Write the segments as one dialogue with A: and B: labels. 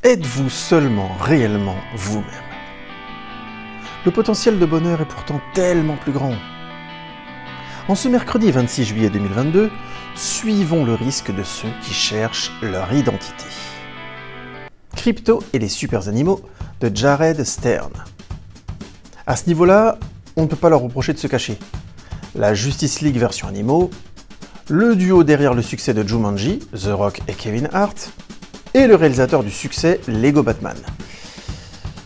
A: Êtes-vous seulement réellement vous-même? Le potentiel de bonheur est pourtant tellement plus grand. En ce mercredi 26 juillet 2022, suivons le risque de ceux qui cherchent leur identité. Crypto et les super animaux de Jared Stern. À ce niveau-là, on ne peut pas leur reprocher de se cacher. La Justice League version animaux, le duo derrière le succès de Jumanji, The Rock et Kevin Hart, et le réalisateur du succès Lego Batman.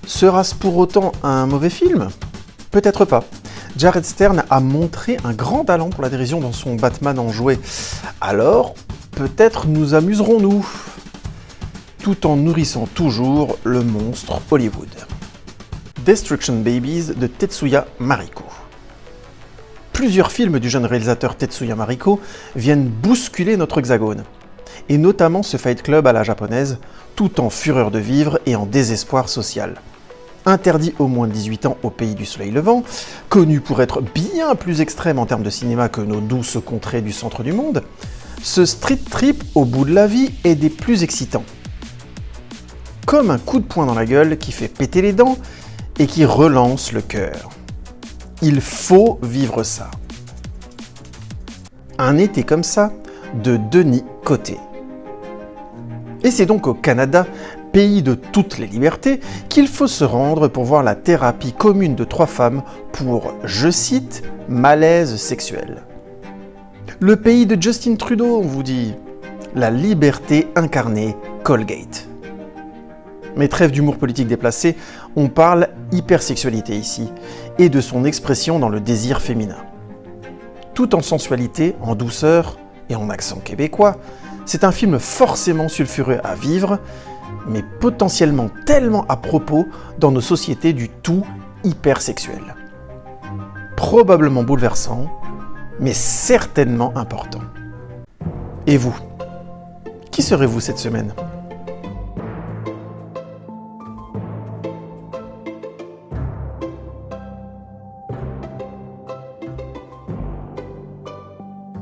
A: Sera-ce pour autant un mauvais film? Peut-être pas. Jared Stern a montré un grand talent pour la dérision dans son Batman en jouet. Alors, peut-être nous amuserons-nous, tout en nourrissant toujours le monstre Hollywood. Destruction Babies de Tetsuya Mariko. Plusieurs films du jeune réalisateur Tetsuya Mariko viennent bousculer notre hexagone, et notamment ce Fight Club à la japonaise, tout en fureur de vivre et en désespoir social. Interdit aux moins de 18 ans au pays du soleil levant, connu pour être bien plus extrême en termes de cinéma que nos douces contrées du centre du monde, ce street trip au bout de la vie est des plus excitants. Comme un coup de poing dans la gueule qui fait péter les dents et qui relance le cœur. Il faut vivre ça. Un été comme ça, de Denis Côté. Et c'est donc au Canada, pays de toutes les libertés, qu'il faut se rendre pour voir la thérapie commune de 3 femmes pour, je cite, malaise sexuel. Le pays de Justin Trudeau, on vous dit. La liberté incarnée Colgate. Mais trêve d'humour politique déplacé, on parle hypersexualité ici, et de son expression dans le désir féminin. Tout en sensualité, en douceur et en accent québécois, c'est un film forcément sulfureux à vivre, mais potentiellement tellement à propos dans nos sociétés du tout hypersexuel. Probablement bouleversant, mais certainement important. Et vous? Qui serez-vous cette semaine ?